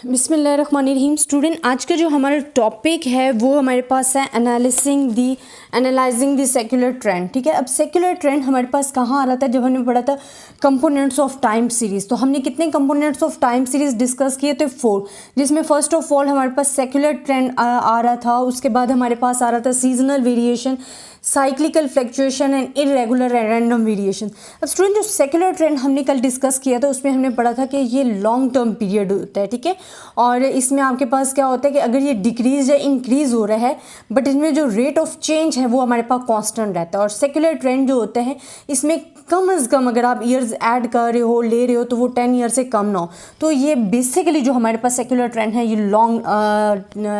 बिस्मिल्लाहिर्रहमानिर्रहीम। स्टूडेंट, आज का जो हमारा टॉपिक है वो हमारे पास है एनालाइजिंग दी सेक्युलर ट्रेंड। ठीक है, अब सेक्युलर ट्रेंड हमारे पास कहाँ आ रहा था? जब हमने पढ़ा था कंपोनेंट्स ऑफ टाइम सीरीज़। तो हमने कितने components of time series discuss किए थे? 4, जिसमें फर्स्ट ऑफ ऑल हमारे पास सेक्युलर ट्रेंड आ रहा था। उसके बाद हमारे पास आ रहा था seasonal variation, cyclical fluctuation and irregular and random variation. अब स्टूडेंट, जो सेक्युलर ट्रेंड हमने कल डिस्कस किया था उसमें हमने पढ़ा था कि ये लॉन्ग टर्म पीरियड होता है। ठीक है, और इसमें आपके पास क्या होता है कि अगर ये डिक्रीज या इंक्रीज हो रहा है बट इसमें जो रेट ऑफ चेंज है वो हमारे पास कांस्टेंट रहता है। और सेक्युलर ट्रेंड जो होता है इसमें कम अज़ कम अगर आप ईयर्स ऐड कर रहे हो, ले रहे हो, तो वो 10 ईयर से कम ना हो। तो ये बेसिकली जो हमारे पास सेक्युलर ट्रेंड है ये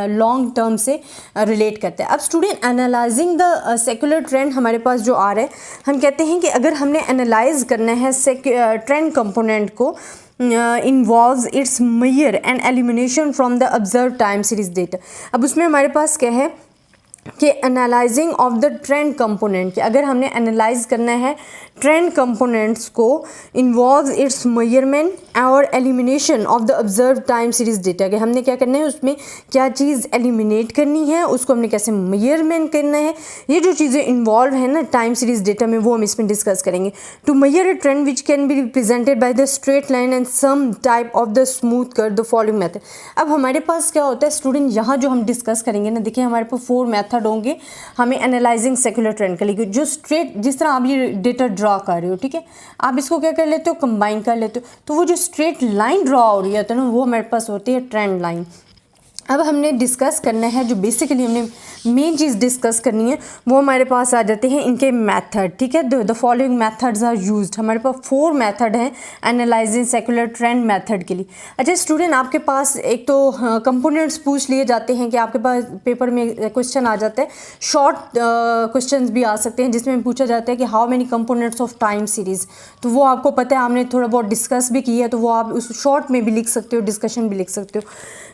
लॉन्ग टर्म से रिलेट करता है। अब student, analysing the secular trend हमारे पास जो आ रहा है, हम कहते हैं कि अगर हमने एनालाइज करना है ट्रेंड कंपोनेंट को, involves its measure and elimination from the observed time series data। अब उसमें हमारे पास क्या है कि analysing of the trend component, अगर हमने एनालाइज करना है ट्रेंड कंपोनेंट्स को, इन्वॉल्व इट्स मेजरमेंट और elimination of the observe time series data, कि हमने क्या करना है, उसमें क्या चीज़ एलिमिनेट करनी है, उसको हमने कैसे मेजरमेंट करना है, ये जो चीज़ें इन्वॉल्व है ना टाइम सीरीज डेटा में, वो हम इसमें डिस्कस करेंगे। To measure a trend which can be represented by the straight line and some type of the smooth curve, the following method. अब हमारे पास क्या होता है स्टूडेंट, यहाँ जो हम डिस्कस करेंगे ना, देखिए हमारे पास 4 मेथड होंगे हमें एनालाइजिंग सेक्युलर ट्रेंड के लिए। जो स्ट्रेट, जिस तरह आप ये डेटा ड्रा कर रहे हो, ठीक है, आप इसको क्या कर लेते हो, कंबाइन कर लेते हो, तो वो जो स्ट्रेट लाइन ड्रा हो रही है तो ना, वो हमारे पास होती है ट्रेंड लाइन। अब हमने डिस्कस करना है, जो बेसिकली हमने मेन चीज़ डिस्कस करनी है वो हमारे पास आ जाते हैं इनके मेथड। ठीक है, the following methods are used. हमारे पास 4 मेथड हैं एनालाइजिंग सेक्युलर ट्रेंड मेथड के लिए। अच्छा स्टूडेंट, आपके पास एक तो कंपोनेंट्स पूछ लिए जाते हैं कि आपके पास पेपर में क्वेश्चन आ जाता है, शॉर्ट क्वेश्चन भी आ सकते हैं जिसमें पूछा जाता है कि how many components of time series. तो वो आपको पता है, हमने थोड़ा बहुत डिस्कस भी किया है, तो वो आप उस शॉर्ट में भी लिख सकते हो, डिस्कशन भी लिख सकते हो,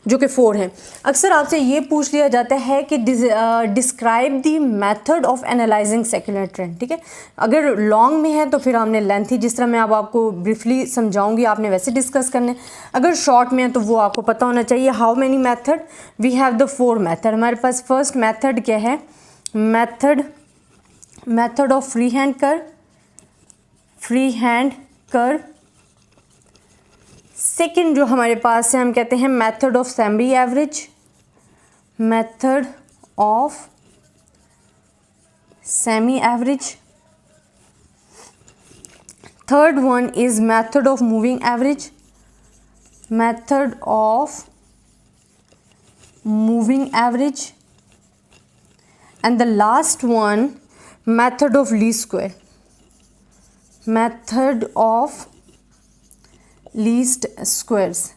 जो कि 4 हैं। अक्सर आपसे ये पूछ लिया जाता है कि describe the method of analysing secular trend. ठीक है, अगर लॉन्ग में है तो फिर हमने लेंथी, जिस तरह मैं अब आपको ब्रीफली समझाऊंगी आपने वैसे डिस्कस करने। अगर शॉर्ट में है तो वो आपको पता होना चाहिए। How many method? We have the 4 method. हमारे पास फर्स्ट मेथड क्या है? Method of free hand curve. Second जो हमारे पास है, हम कहते हैं method of semi average, method of semi average. Third one is method of moving average, method of moving average. And the last one method of least square, method of least squares.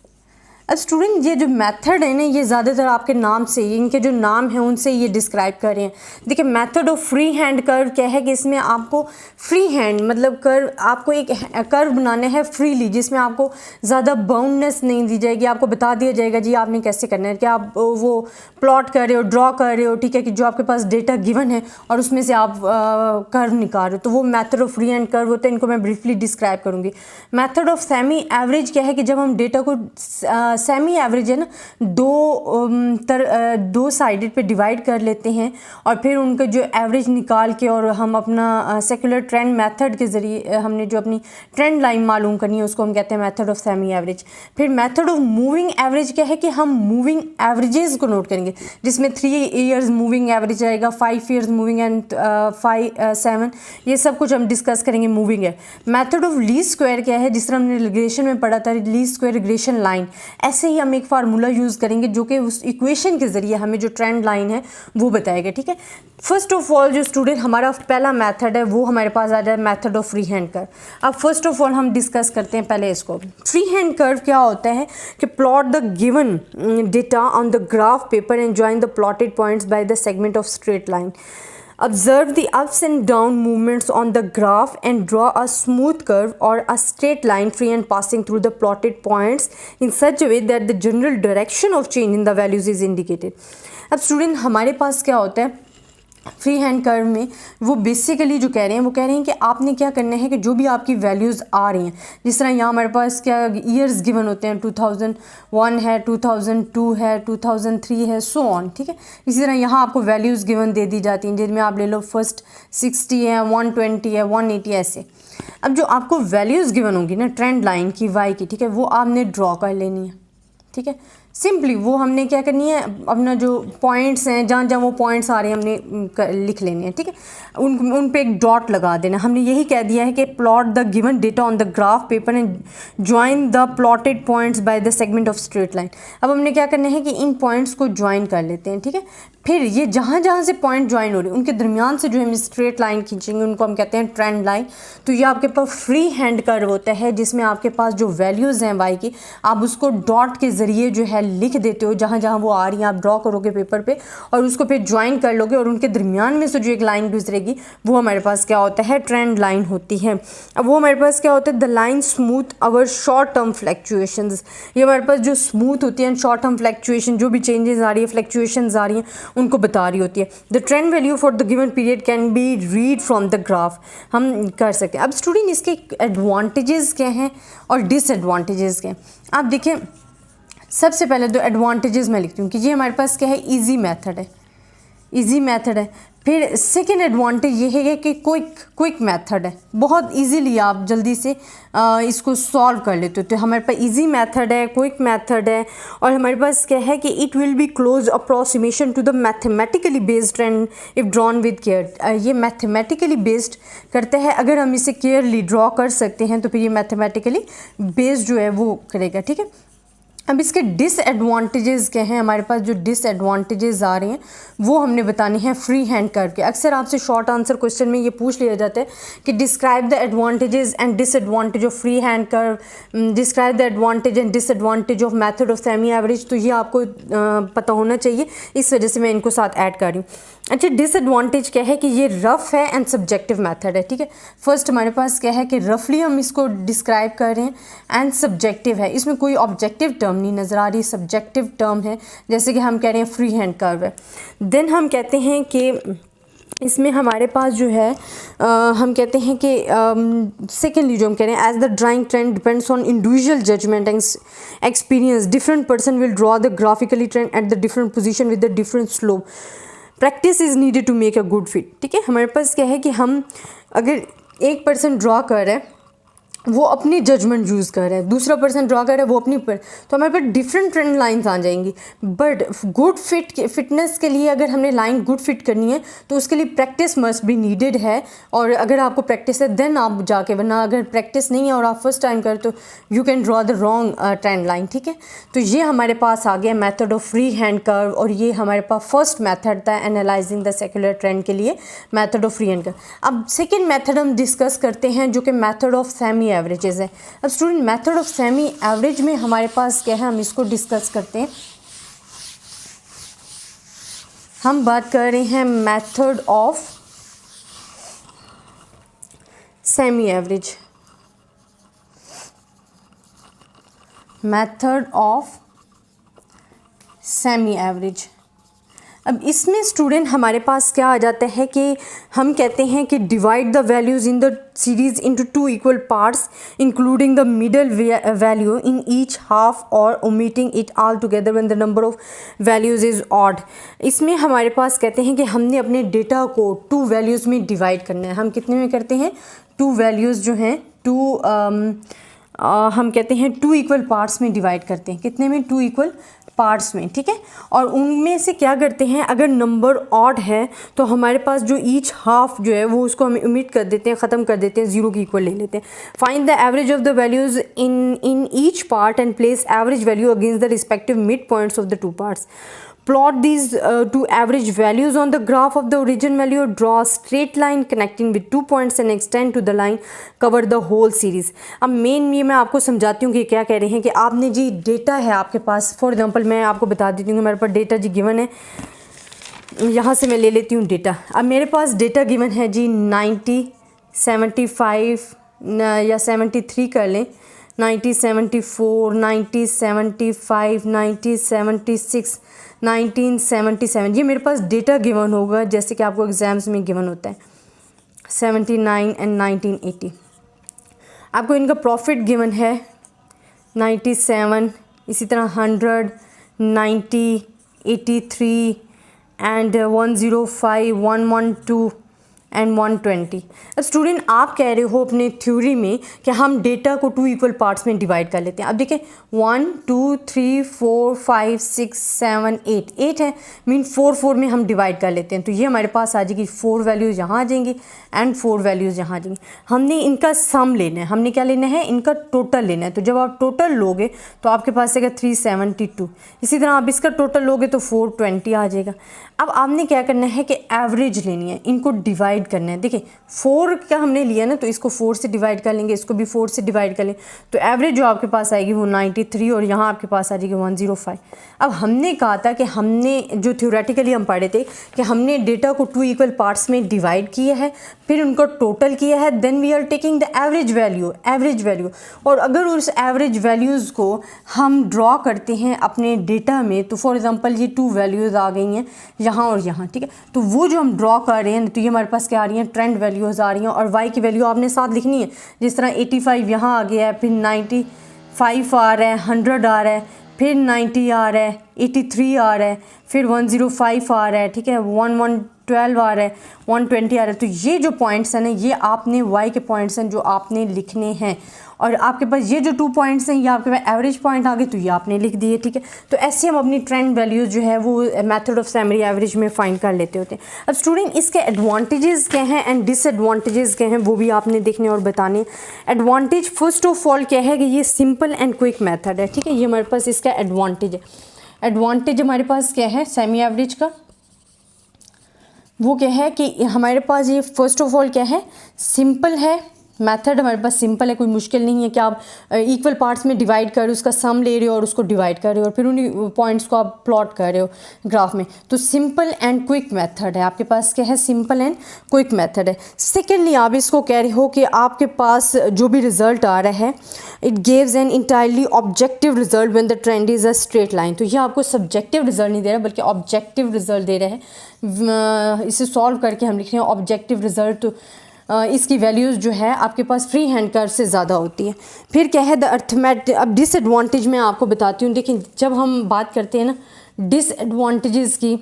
अब student, ये जो method है ना, ये ज़्यादातर आपके नाम से, इनके जो नाम हैं उनसे ये डिस्क्राइब कर रहे हैं। देखिए, method of free hand curve क्या है कि इसमें आपको फ्री हैंड मतलब कर्व, आपको एक कर्व बनाना है फ्रीली, जिसमें आपको ज़्यादा बाउंडनेस नहीं दी जाएगी। आपको बता दिया जाएगा जी आपने कैसे करना है, कि आप वो प्लॉट कर रहे हो, ड्रॉ कर रहे हो, ठीक है, कि जो आपके पास डेटा गिवन है और उसमें से आप कर्व निकाल रहे हो, तो वो method of free hand curve होता है। इनको मैं ब्रीफली डिस्क्राइब करूँगी। मेथड ऑफ सेमी एवरेज क्या है कि जब हम डेटा को सेमी एवरेज है ना, दो साइडेड पे डिवाइड कर लेते हैं और फिर उनका जो एवरेज निकाल के, और हम अपना सेक्युलर ट्रेंड मेथड के ज़रिए हमने जो अपनी ट्रेंड लाइन मालूम करनी है उसको हम कहते हैं मेथड ऑफ सेमी एवरेज। फिर मेथड ऑफ मूविंग एवरेज क्या है कि हम मूविंग एवरेजेस को नोट करेंगे, जिसमें 3 ईयर्स मूविंग एवरेज आएगा, 5 ईयर्स मूविंग एंड 7, ये सब कुछ हम डिस्कस करेंगे मूविंग है। मेथड ऑफ लीस्ट स्क्वायर क्या है, जिस तरह हमने रिग्रेशन में पढ़ा था, लीस्ट स्क्वायर रिग्रेशन लाइन, ऐसे ही हम एक फार्मूला यूज़ करेंगे जो कि उस इक्वेशन के ज़रिए हमें जो ट्रेंड लाइन है वो बताएगा। ठीक है, फर्स्ट ऑफ ऑल जो स्टूडेंट हमारा पहला मेथड है वो हमारे पास आ जाए method of free hand curve. अब फर्स्ट ऑफ ऑल हम डिस्कस करते हैं पहले इसको। फ्री हैंड कर्व क्या होता है कि plot the given data on the graph paper and join the plotted points by the segment of straight line. Observe the ups and down movements on the graph and draw a smooth curve or a straight line free and passing through the plotted points in such a way that the general direction of change in the values is indicated। अब student, हमारे पास क्या होता है free hand curve में वो basically जो कह रहे हैं वो कह रहे हैं कि आपने क्या करना है कि जो भी आपकी वैल्यूज़ आ रही हैं, जिस तरह यहाँ हमारे पास क्या ईयर्स गिवन होते हैं, 2001 है, 2002 है, 2003 है, सो ऑन, ठीक है। इसी तरह यहाँ आपको वैल्यूज़ गिवन दे दी जाती हैं, जिनमें आप ले लो फर्स्ट 60 है, 120 है, 180 ऐसे। अब जो आपको वैल्यूज़ गिवन होंगी ना ट्रेंड लाइन की वाई की, ठीक है, वो आपने ड्रॉ कर लेनी है, ठीक है। सिंपली वो हमने क्या करनी है, अपना जो पॉइंट्स हैं जहाँ जहाँ वो पॉइंट्स आ रहे हैं हमने लिख लेने हैं, ठीक है। उन पे एक डॉट लगा देना। हमने यही कह दिया है कि plot the given data on the graph paper and join the plotted points by the segment of straight line. अब हमने क्या करना है कि इन पॉइंट्स को ज्वाइन कर लेते हैं, ठीक है। फिर ये जहाँ जहाँ से पॉइंट ज्वाइन हो रहे हैं उनके दरमियान से जो हम स्ट्रेट लाइन खींचेंगे उनको हम कहते हैं ट्रेंड लाइन। तो ये आपके पास फ्री हैंड कर्व होता है, जिसमें आपके पास जो वैल्यूज़ हैं वाई की, आप उसको डॉट के ज़रिए जो है लिख देते हो, जहाँ जहाँ वो आ रही हैं आप ड्रॉ करोगे पेपर पे और उसको फिर ज्वाइन कर लोगे और उनके दरमियान में से जो एक लाइन गुजरेगी वो हमारे पास क्या होता है, ट्रेंड लाइन होती है। अब वो हमारे पास क्या होता है, the line smooth our short term fluctuations. ये हमारे पास जो स्मूथ होती है शॉर्ट टर्म फ्लैक्चुएशन, जो भी चेंजेस आ रही है, फ्लैक्चुएशंस आ रही हैं, उनको बता रही होती है। The trend value for the given period can be read from the graph, हम कर सकते हैं। अब स्टूडेंट इसके एडवांटेजेस क्या हैं और डिसएडवांटेजेस क्या हैं, आप देखें। सबसे पहले तो एडवांटेजेस मैं लिखती हूँ कि ये हमारे पास क्या है, इजी मेथड है, इजी मेथड है। फिर सेकेंड एडवांटेज ये है कि क्विक मेथड है, बहुत इजीली आप जल्दी से इसको सॉल्व कर लेते हो। तो हमारे पास इजी मेथड है, क्विक मेथड है, और हमारे पास क्या है कि it will be close approximation to the mathematically based trend if drawn with care. ये मैथमेटिकली बेस्ड करते हैं, अगर हम इसे केयरली ड्रॉ कर सकते हैं तो फिर ये मैथमेटिकली बेस्ड जो है वो करेगा, ठीक है। अब इसके डिसएडवांटेजेस क्या हैं, हमारे पास जो डिसएडवांटेजेस आ रहे हैं वो हमने बताने हैं फ्री हैंड कर्व के। अक्सर आपसे शॉर्ट आंसर क्वेश्चन में ये पूछ लिया जाता है कि describe the advantages and disadvantage of free hand curve, describe the advantage and disadvantage of method of semi average. तो ये आपको पता होना चाहिए, इस वजह से मैं इनको साथ ऐड कर रही हूँ। अच्छा, डिसएडवांटेज क्या है कि ये रफ़ है एंड सब्जेक्टिव मेथड है, ठीक है। फर्स्ट हमारे पास क्या है कि रफली हम इसको डिस्क्राइब कर रहे हैं, एंड सब्जेक्टिव है, इसमें कोई ऑब्जेक्टिव टर्म नहीं नज़र आ रही, सब्जेक्टिव टर्म है, जैसे कि हम कह रहे हैं फ्री हैंड कर्व है। देन हम कहते हैं कि इसमें हमारे पास जो है हम कहते हैं कि सेकेंडली जो हम कह रहे हैं, as the drawing trend depends on individual judgement and experience, different person will draw the graphically trend at the different position with the different slope. Practice is needed to make a good fit, ठीक है। हमारे पास क्या है कि हम अगर एक पर्सन ड्रॉ कर रहे हैं वो अपनी जजमेंट यूज़ कर रहा है, दूसरा पर्सन ड्रॉ कर रहा है वो अपनी पर, तो हमारे पास डिफरेंट ट्रेंड लाइंस आ जाएंगी। बट गुड फिटनेस के लिए अगर हमने लाइन गुड फिट करनी है तो उसके लिए प्रैक्टिस मस्ट बी नीडेड है, और अगर आपको प्रैक्टिस है देन आप जाके, वरना अगर प्रैक्टिस नहीं है और आप फर्स्ट टाइम कर तो you can draw the wrong trend line, ठीक है। तो ये हमारे पास आ गया method of free hand curve, और ये हमारे पास फर्स्ट मेथड था एनालाइजिंग द सेक्युलर ट्रेंड के लिए, method of free hand curve. अब सेकेंड मेथड हम डिस्कस करते हैं जो कि मेथड ऑफ सेमी एवरेजेस है। अब student method of semi average में हमारे पास क्या है, हम इसको डिस्कस करते हैं। हम बात कर रहे हैं method of semi average, method of semi average. अब इसमें स्टूडेंट हमारे पास क्या आ जाता है कि हम कहते हैं कि divide the values in the series into 2 equal parts including the middle value in each half और omitting it altogether when the number of values is odd. इसमें हमारे पास कहते हैं कि हमने अपने डेटा को 2 वैल्यूज़ में डिवाइड करना है। हम कितने में करते हैं, 2 वैल्यूज़ जो हैं 2 हम कहते हैं 2 इक्वल पार्ट्स में डिवाइड करते हैं। कितने में, 2 इक्वल पार्ट्स में, ठीक है। और उनमें से क्या करते हैं, अगर नंबर ऑड है तो हमारे पास जो ईच हाफ जो है वो उसको हम ओमिट कर देते हैं, ख़त्म कर देते हैं, 0 के इक्वल ले लेते हैं। Find the average of the values in each part and place average value against the respective mid points of the 2 parts. Plot these 2 average values on the graph of the origin value. Draw a straight line connecting with 2 points and extend to the line cover the whole series. अब main ये मैं आपको समझाती हूँ कि क्या कह रहे हैं कि आपने जी डेटा है आपके पास, फॉर एग्जांपल मैं आपको बता देती हूँ कि मेरे पास डेटा जी गिवन है, यहाँ से मैं ले लेती हूँ डेटा। अब मेरे पास डेटा गिवन है जी 90, 75 या 73 कर लें, 90, 74, 90, 75, 90, 76, 1977, ये मेरे पास डेटा गिवन होगा जैसे कि आपको एग्ज़ाम्स में गिवन होता है 79 एंड 1980। आपको इनका प्रॉफिट गिवन है 97, इसी तरह 100, 90, 83 एंड 105, 112 एंड 120। अब स्टूडेंट आप कह रहे हो अपने थ्योरी में कि हम डेटा को 2 इक्वल पार्ट्स में डिवाइड कर लेते हैं। अब देखिए 1 2 3 4 5 6 7 8 है, मीन 4 में हम डिवाइड कर लेते हैं। तो ये हमारे पास आ जाएगी 4 वैल्यूज़ यहाँ आ जाएंगी एंड 4 वैल्यूज़ यहाँ आ जाएंगी। हमने इनका सम लेना है, हमने क्या लेना है, इनका टोटल लेना है। तो जब आप टोटल लोगे तो आपके पास आएगा 372। इसी तरह आप इसका टोटल लोगे तो 420 आ जाएगा। अब आपने क्या करना है कि एवरेज लेनी है, इनको डिवाइड करना है। देखिए 4 का हमने लिया ना, तो इसको 4 से डिवाइड कर लेंगे, इसको भी 4 से डिवाइड कर लेंगे, तो एवरेज जो आपके पास आएगी वो 93 और यहाँ आपके पास आ जाएगी 105। अब हमने कहा था कि हमने जो थ्योरेटिकली हम पढ़े थे कि हमने डेटा को 2 इक्वल पार्ट्स में डिवाइड किया है, फिर उनको टोटल किया है, then we are taking the average value. और अगर उस एवरेज वैल्यूज़ को हम ड्रॉ करते हैं अपने डेटा में, तो फॉर एग्जांपल ये 2 वैल्यूज़ आ गई हैं यहाँ और यहाँ, ठीक है। तो वो जो हम ड्रॉ कर रहे हैं तो ये हमारे पास क्या आ रही हैं, ट्रेंड वैल्यूज़ आ रही हैं, और वाई की वैल्यू आपने साथ लिखनी है। जिस तरह 85 यहाँ आ गया है, फिर 95 आ रहा है, 100 आ रहा है, फिर 90 आ रहा है, 83 आ रहा है, फिर 105 आ रहा है, ठीक है, 112 आ रहा है, 120 आ रहा है। तो ये जो पॉइंट्स हैं ना, ये आपने वाई के पॉइंट्स हैं जो आपने लिखने हैं। और आपके पास ये जो 2 पॉइंट्स हैं, ये आपके पास एवरेज पॉइंट आ गए, तो ये आपने लिख दिए, ठीक है। तो ऐसे हम अपनी ट्रेंड वैल्यूज़ जो है वो मेथड ऑफ सैमरी एवरेज में फाइंड कर लेते होते हैं। अब स्टूडेंट इसके एडवांटेजेस क्या हैं एंड डिसएडवांटेजेस क्या हैं वो भी आपने देखने और बताने। एडवांटेज फर्स्ट ऑफ ऑल क्या है कि ये सिंपल एंड क्विक मेथड है, ठीक है। ये हमारे पास इसका एडवांटेज है। एडवांटेज हमारे पास क्या है सेमी एवरेज का, वो क्या है कि हमारे पास ये फर्स्ट ऑफ ऑल क्या है, सिंपल है मेथड, हमारे पास सिंपल है, कोई मुश्किल नहीं है कि आप इक्वल पार्ट्स में डिवाइड कर रहे हो, उसका सम ले रहे हो और उसको डिवाइड कर रहे हो और फिर उन्हीं पॉइंट्स को आप प्लॉट कर रहे हो ग्राफ में। तो सिंपल एंड क्विक मेथड है, आपके पास क्या है, सिंपल एंड क्विक मेथड है। सेकेंडली आप इसको कह रहे हो कि आपके पास जो भी रिजल्ट आ रहा है, it gives an entirely objective result when the trend is a straight line. तो ये आपको सब्जेक्टिव रिजल्ट नहीं दे रहा बल्कि ऑब्जेक्टिव रिजल्ट दे रहा है। इसे सॉल्व करके हम लिख रहे हैं ऑब्जेक्टिव रिजल्ट। तो इसकी वैल्यूज़ जो है आपके पास फ्री हैंड कर्व से ज़्यादा होती है। फिर क्या है द अर्थमेटिक। अब डिसएडवांटेज मैं आपको बताती हूँ। देखिए जब हम बात करते हैं ना डिसएडवांटेजेस की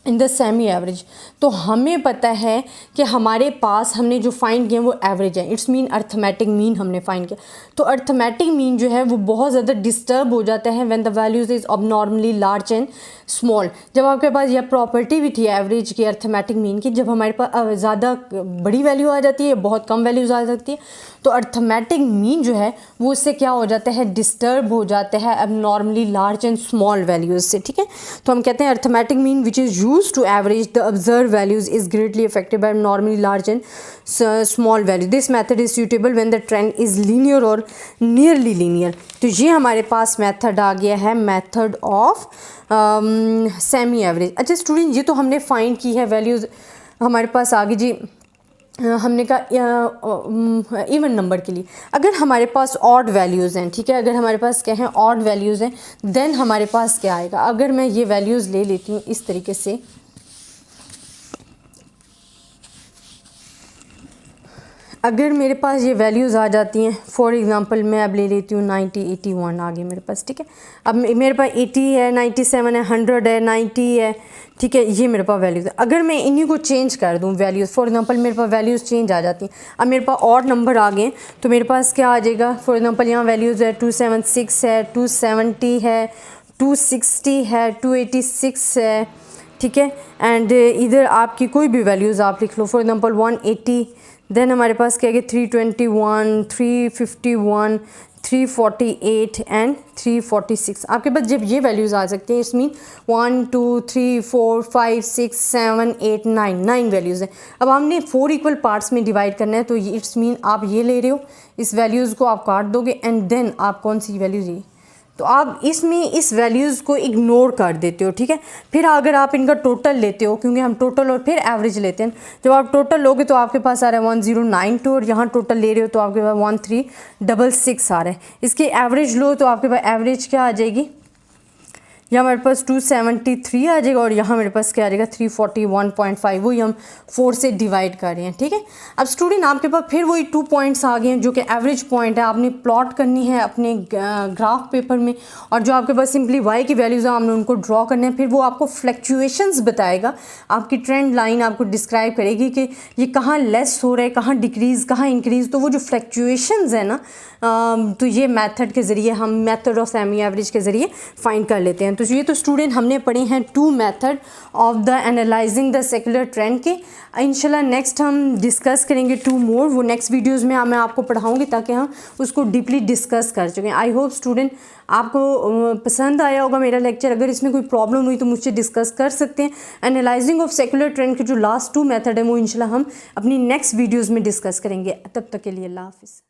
इन द सेमी एवरेज, तो हमें पता है कि हमारे पास हमने जो फाइंड किया वो एवरेज है, इट्स मीन अर्थमेटिक मीन हमने फाइंड किया। तो अर्थमेटिक मीन जो है वो बहुत ज़्यादा डिस्टर्ब हो जाता है when the values is abnormally large and small. जब आपके पास यह प्रॉपर्टी भी थी एवरेज की, अर्थमेटिक मीन की, जब हमारे पास ज़्यादा बड़ी वैल्यू आ जाती है, बहुत कम वैल्यूज़ आ जाती है, तो अर्थमेटिक मीन जो है वो उससे क्या हो जाता है, डिस्टर्ब हो जाता है abnormally large and small values से, ठीक है। तो हम कहते हैं arithmetic mean which is use to average the observe values is greatly affected by normally large and small value. This method is suitable when the trend is linear और nearly linear. तो ये हमारे पास मेथड आ गया है, method of semi average. अच्छा student, ये तो हमने फाइंड की है वैल्यूज़, हमारे पास आगे जी हमने कहा इवन नंबर के लिए। अगर हमारे पास ऑड वैल्यूज़ हैं, ठीक है, अगर हमारे पास क्या है ऑड वैल्यूज़ हैं, देन हमारे पास क्या आएगा। अगर मैं ये वैल्यूज़ ले लेती हूँ इस तरीके से, अगर मेरे पास ये वैल्यूज़ आ जाती हैं, फॉर एग्जांपल मैं अब ले लेती हूँ 90, 81 आ गई मेरे पास, ठीक है। अब मेरे पास 80 है, 97 है, 100 है, 90 है, ठीक है, ये मेरे पास वैल्यूज़ है। अगर मैं इन्हीं को चेंज कर दूँ वैल्यूज़, फॉर एग्जांपल मेरे पास वैल्यूज़ चेंज आ जाती हैं। अब मेरे पास ऑड नंबर आ गए तो मेरे पास क्या आ जाएगा, फॉर एग्जांपल यहाँ वैल्यूज़ है 276 है, 270 है, 260 है, 286 है, ठीक है। एंड इधर आपकी कोई भी वैल्यूज़ आप लिख लो, फॉर एग्जांपल 180, देन हमारे पास क्या है 321, 351, 348 एंड 346। आपके पास जब ये वैल्यूज़ आ सकते हैं, इसमें 1 2 3 4 5 6 7 8 9 वैल्यूज़ हैं। अब हमने 4 इक्वल पार्ट्स में डिवाइड करना है, तो इट्स मीन आप ये ले रहे हो, इस वैल्यूज़ को आप काट दोगे एंड देन आप कौन सी वैल्यूज़, ये तो आप इसमें इस वैल्यूज़ को इग्नोर कर देते हो, ठीक है। फिर अगर आप इनका टोटल लेते हो, क्योंकि हम टोटल और फिर एवरेज लेते हैं, जब आप टोटल लोगे तो आपके पास आ रहा है 1092 और यहाँ टोटल ले रहे हो तो आपके पास 1366 आ रहा है। इसकी एवरेज लो तो आपके पास एवरेज क्या आ जाएगी, यहाँ हमारे पास 273 आ जाएगा और यहाँ मेरे पास क्या आ जाएगा 341.5, वही हम 4 से डिवाइड कर रहे हैं, ठीक है। अब स्टूडेंट आपके पास फिर वही 2 पॉइंट्स आ गए हैं जो कि एवरेज पॉइंट है, आपने प्लॉट करनी है अपने ग्राफ पेपर में, और जो आपके पास सिंपली वाई की वैल्यूज़ है हमने उनको ड्रॉ करने हैं। फिर वो आपको फ्लक्चुएशंस बताएगा, आपकी ट्रेंड लाइन आपको डिस्क्राइब करेगी कि ये कहाँ लेस हो रहा है, कहाँ डिक्रीज़, कहाँ इंक्रीज़। तो वो जो फ्लक्चुएशंस है ना, तो ये मेथड के ज़रिए हम मेथड ऑफ सेमी एवरेज के ज़रिए फाइंड कर लेते हैं। तो ये तो स्टूडेंट हमने पढ़े हैं 2 method of the analysing the secular trend के। इंशाल्लाह नेक्स्ट हम डिस्कस करेंगे 2 मोर, वो नेक्स्ट वीडियोज़ में मैं आपको पढ़ाऊँगी ताकि हम उसको डीपली डिस्कस कर चुके हैं। आई होप स्टूडेंट आपको पसंद आया होगा मेरा लेक्चर। अगर इसमें कोई प्रॉब्लम हुई तो मुझसे डिस्कस कर सकते हैं। एनालाइजिंग ऑफ सेक्युलर ट्रेंड के जो लास्ट 2 मेथड है वो इंशाल्लाह हम अपनी नेक्स्ट वीडियोज़ में डिस्कस करेंगे। तब तक के लिए अल्लाह हाफिज़।